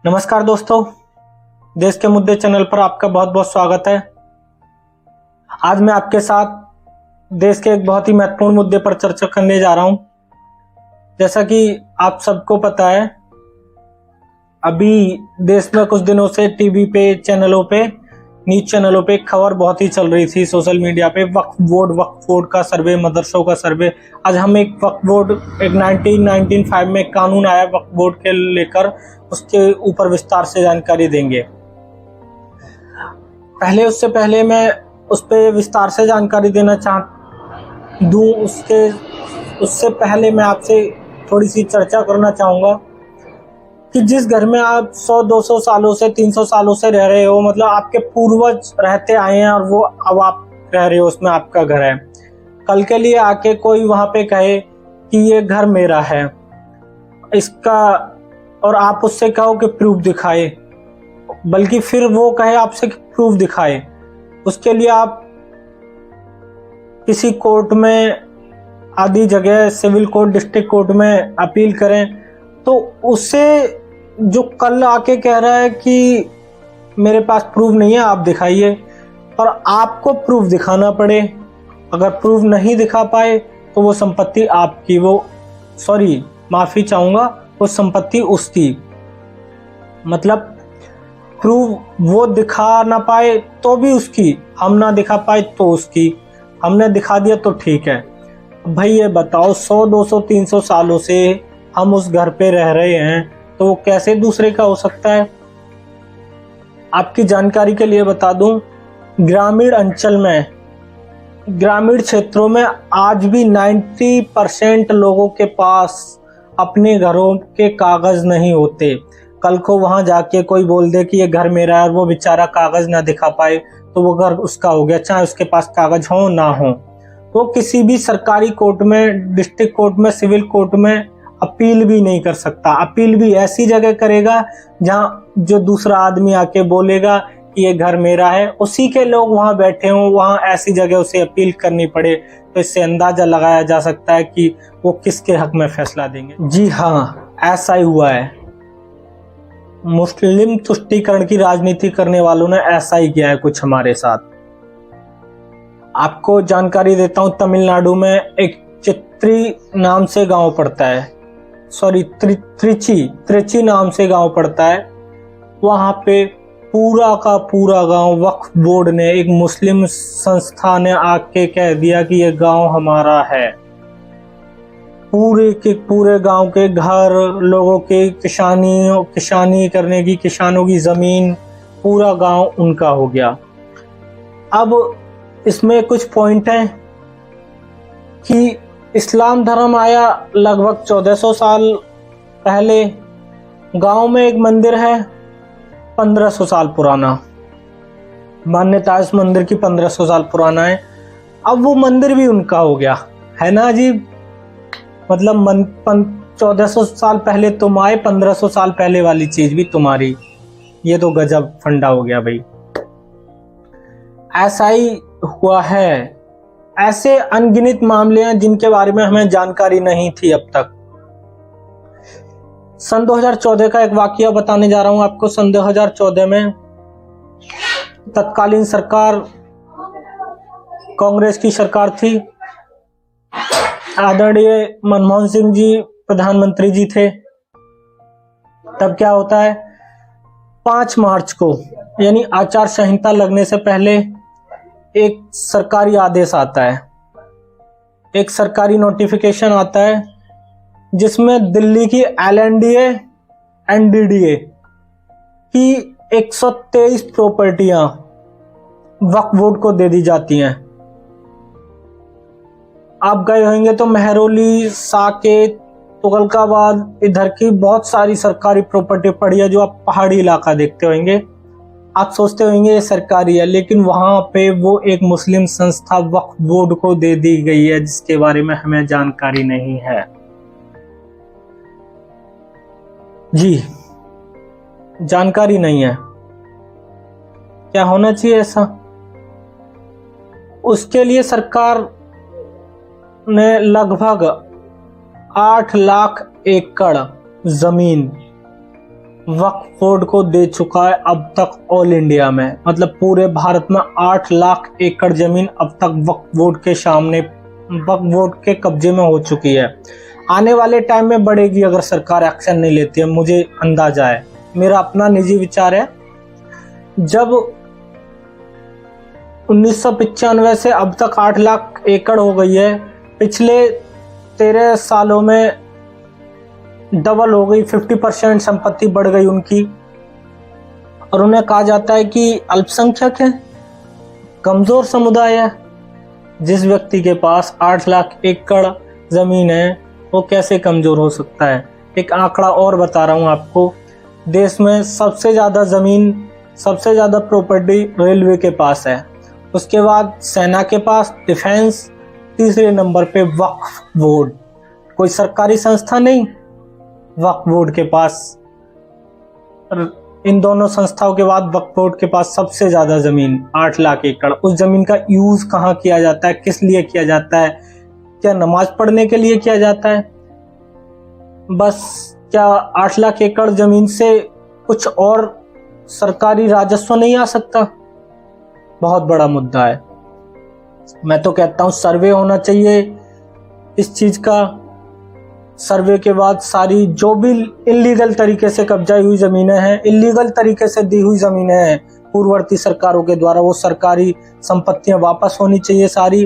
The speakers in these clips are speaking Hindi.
नमस्कार दोस्तों, देश के मुद्दे चैनल पर आपका बहुत बहुत स्वागत है। आज मैं आपके साथ देश के एक बहुत ही महत्वपूर्ण मुद्दे पर चर्चा करने जा रहा हूं। जैसा कि आप सबको पता है, अभी देश में कुछ दिनों से टीवी पे, न्यूज चैनलों पे खबर बहुत ही चल रही थी सोशल मीडिया पे। वक्फ बोर्ड का सर्वे, मदरसों का सर्वे। आज हम एक वक्फ बोर्ड, एक 1995 में कानून आया वक्फ बोर्ड के लेकर, उसके ऊपर विस्तार से जानकारी देंगे। उससे पहले मैं उस पर विस्तार से जानकारी देना दूं, उससे पहले मैं आपसे थोड़ी सी चर्चा करना चाहूँगा कि जिस घर में आप 100-200 सालों से, 300 सालों से रह रहे हो, मतलब आपके पूर्वज रहते आए हैं और वो अब आप रह रहे हो, उसमें आपका घर है। कल के लिए आके कोई वहाँ पे कहे कि ये घर मेरा है इसका, और आप उससे कहो कि प्रूफ दिखाए, बल्कि फिर वो कहे आपसे कि प्रूफ दिखाए, उसके लिए आप किसी कोर्ट में, आदि जगह सिविल कोर्ट, डिस्ट्रिक्ट कोर्ट में अपील करें, तो उससे जो कल आके कह रहा है कि मेरे पास प्रूफ नहीं है, आप दिखाइए, और आपको प्रूफ दिखाना पड़े। अगर प्रूफ नहीं दिखा पाए तो वो संपत्ति आपकी, माफी चाहूंगा, वो संपत्ति उसकी। मतलब प्रूफ वो दिखा ना पाए तो भी उसकी, हम ना दिखा पाए तो उसकी, हमने दिखा दिया तो ठीक है। भाई ये बताओ, 100-200 300 सालों से हम उस घर पे रह रहे हैं, तो वो कैसे दूसरे का हो सकता है? आपकी जानकारी के लिए बता दूं, ग्रामीण अंचल में, ग्रामीण क्षेत्रों में आज भी 90% लोगों के पास अपने घरों के कागज नहीं होते। कल को वहां जाके कोई बोल दे कि ये घर मेरा है और वो बेचारा कागज ना दिखा पाए, तो वो घर उसका हो गया, चाहे उसके पास कागज हो ना हो। वो किसी भी सरकारी कोर्ट में, डिस्ट्रिक्ट कोर्ट में, सिविल कोर्ट में अपील भी नहीं कर सकता। अपील भी ऐसी जगह करेगा जहां जो दूसरा आदमी आके बोलेगा कि ये घर मेरा है, उसी के लोग वहां बैठे हों, वहां ऐसी जगह उसे अपील करनी पड़े। तो इससे अंदाजा लगाया जा सकता है कि वो किसके हक में फैसला देंगे। जी हाँ, ऐसा ही हुआ है। मुस्लिम तुष्टीकरण की राजनीति करने वालों ने ऐसा ही किया है कुछ हमारे साथ। आपको जानकारी देता हूं, तमिलनाडु में एक चित्री नाम से गांव पड़ता है, त्रिची नाम से गांव पड़ता है। वहां पे पूरा का पूरा गांव, वक्फ बोर्ड ने, एक मुस्लिम संस्था ने आके कह दिया कि ये गांव हमारा है। पूरे के पूरे गांव के घर, लोगों के किसानी करने की, किसानों की जमीन, पूरा गांव उनका हो गया। अब इसमें कुछ पॉइंट हैं कि इस्लाम धर्म आया लगभग 1400 साल पहले। गांव में एक मंदिर है 1500 साल पुराना, मान्यता इस मंदिर की 1500 साल पुराना है। अब वो मंदिर भी उनका हो गया है ना जी। मतलब 1400 साल पहले तुम आए, 1500 साल पहले वाली चीज भी तुम्हारी। ये तो गजब फंडा हो गया भाई। ऐसा ही हुआ है। ऐसे अनगिनत मामले हैं जिनके बारे में हमें जानकारी नहीं थी अब तक। सन 2014 का एक वाकया बताने जा रहा हूं आपको। सन 2014 में तत्कालीन सरकार, कांग्रेस की सरकार थी। आदरणीय मनमोहन सिंह जी प्रधानमंत्री जी थे। तब क्या होता है, 5 मार्च को, यानी आचार संहिता लगने से पहले, एक सरकारी आदेश आता है, एक सरकारी नोटिफिकेशन आता है, जिसमें दिल्ली की LNDA, NDDA की 123 प्रॉपर्टियां वक्फ बोर्ड को दे दी जाती हैं। आप गए होंगे तो मेहरौली, साकेत, तुगलकाबाद, इधर की बहुत सारी सरकारी प्रॉपर्टी पड़ी है जो आप पहाड़ी इलाका देखते होंगे। आप सोचते होंगे ये सरकारी है, लेकिन वहां पे वो एक मुस्लिम संस्था वक्फ बोर्ड को दे दी गई है, जिसके बारे में हमें जानकारी नहीं है। जी, जानकारी नहीं है। क्या होना चाहिए ऐसा? उसके लिए सरकार ने लगभग 8 लाख एकड़ जमीन वक्फ बोर्ड को दे चुका है अब तक ऑल इंडिया में, मतलब पूरे भारत में 8 लाख एकड़ जमीन अब तक वक्फ बोर्ड के कब्जे में हो चुकी है। आने वाले टाइम में बढ़ेगी अगर सरकार एक्शन नहीं लेती है, मुझे अंदाजा है, मेरा अपना निजी विचार है। जब 1995 से अब तक 8 लाख एकड़ हो गई है, पिछले 13 सालों में डबल हो गई, 50% संपत्ति बढ़ गई उनकी। और उन्हें कहा जाता है कि अल्पसंख्यक है, कमजोर समुदाय है। जिस व्यक्ति के पास 8 लाख एकड़ जमीन है वो कैसे कमजोर हो सकता है। एक आंकड़ा और बता रहा हूं आपको, देश में सबसे ज्यादा जमीन, सबसे ज्यादा प्रॉपर्टी रेलवे के पास है, उसके बाद सेना के पास, डिफेंस, तीसरे नंबर पे वक्फ बोर्ड। कोई सरकारी संस्था नहीं, वक्फ बोर्ड के पास। इन दोनों संस्थाओं के बाद वक्फ बोर्ड के पास सबसे ज्यादा जमीन 8 लाख एकड़। उस जमीन का यूज कहाँ किया जाता है, किस लिए किया जाता है? क्या नमाज पढ़ने के लिए किया जाता है बस? क्या 8 लाख एकड़ जमीन से कुछ और सरकारी राजस्व नहीं आ सकता? बहुत बड़ा मुद्दा है। मैं तो कहता हूं सर्वे होना चाहिए इस चीज का। सर्वे के बाद सारी जो भी इलीगल तरीके से कब्जा हुई जमीनें हैं, इलीगल तरीके से दी हुई जमीनें हैं पूर्ववर्ती सरकारों के द्वारा, वो सरकारी संपत्तियां वापस होनी चाहिए सारी।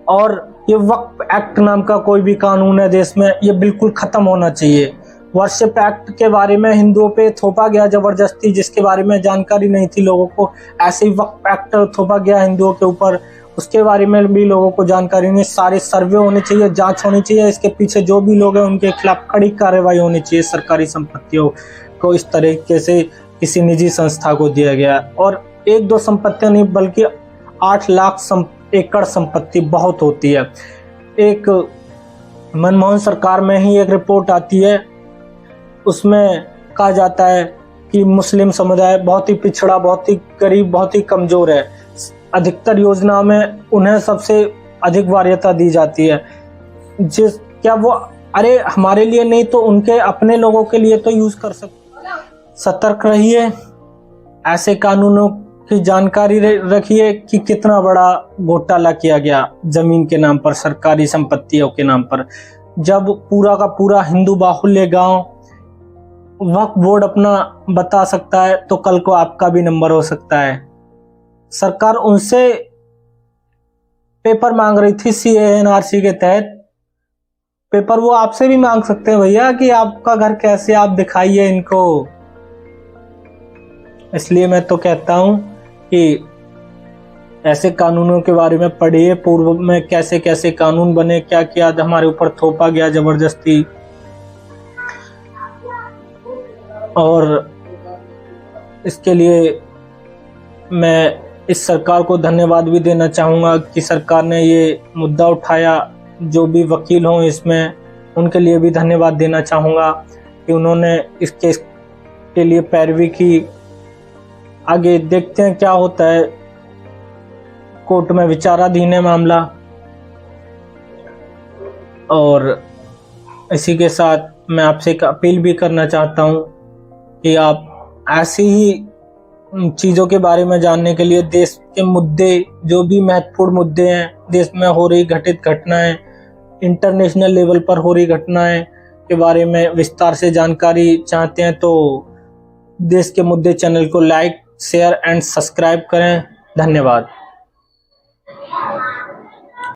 और ये वक्फ एक्ट नाम का कोई भी कानून है देश में, ये बिल्कुल खत्म होना चाहिए। वर्शिप एक्ट के बारे में हिंदुओं पे थोपा गया जबरदस्ती, जिसके बारे में जानकारी नहीं थी लोगों को, ऐसे ही वक्फ एक्ट थोपा गया हिंदुओं के ऊपर, उसके बारे में भी लोगों को जानकारी नहीं। सारे सर्वे होने चाहिए, जांच होनी चाहिए, इसके पीछे जो भी लोग हैं उनके खिलाफ कड़ी कार्रवाई होनी चाहिए। सरकारी संपत्तियों को इस तरीके से किसी निजी संस्था को दिया गया, और 1-2 संपत्तियां नहीं बल्कि 8 लाख एकड़ संपत्ति बहुत होती है। एक मनमोहन सरकार में ही एक रिपोर्ट आती है, उसमें कहा जाता है कि मुस्लिम समुदाय बहुत ही पिछड़ा, बहुत ही गरीब, बहुत ही कमजोर है। अधिकतर योजनाओं में उन्हें सबसे अधिक वरीयता दी जाती है। क्या वो अरे हमारे लिए नहीं तो उनके अपने लोगों के लिए तो यूज कर सकते। सतर्क रहिए, ऐसे कानूनों की जानकारी रखिए कि कितना बड़ा घोटाला किया गया जमीन के नाम पर, सरकारी संपत्तियों के नाम पर। जब पूरा का पूरा हिंदू बाहुल्य गांव वक्फ बोर्ड अपना बता सकता है तो कल को आपका भी नंबर हो सकता है। सरकार उनसे पेपर मांग रही थी CANRC के तहत, पेपर वो आपसे भी मांग सकते हैं भैया कि आपका घर कैसे, आप दिखाइए इनको। इसलिए मैं तो कहता हूं कि ऐसे कानूनों के बारे में पढ़िए, पूर्व में कैसे कैसे कानून बने, क्या क्या हमारे ऊपर थोपा गया जबरदस्ती। और इसके लिए मैं इस सरकार को धन्यवाद भी देना चाहूँगा कि सरकार ने ये मुद्दा उठाया। जो भी वकील हों इसमें, उनके लिए भी धन्यवाद देना चाहूँगा कि उन्होंने इस केस के लिए पैरवी की। आगे देखते हैं क्या होता है, कोर्ट में विचाराधीन है मामला। और इसी के साथ मैं आपसे एक अपील भी करना चाहता हूँ कि आप ऐसी ही चीज़ों के बारे में जानने के लिए देश के मुद्दे, जो भी महत्वपूर्ण मुद्दे हैं, देश में हो रही घटित घटनाएं, इंटरनेशनल लेवल पर हो रही घटनाएं के बारे में विस्तार से जानकारी चाहते हैं तो देश के मुद्दे चैनल को लाइक, शेयर एंड सब्सक्राइब करें। धन्यवाद।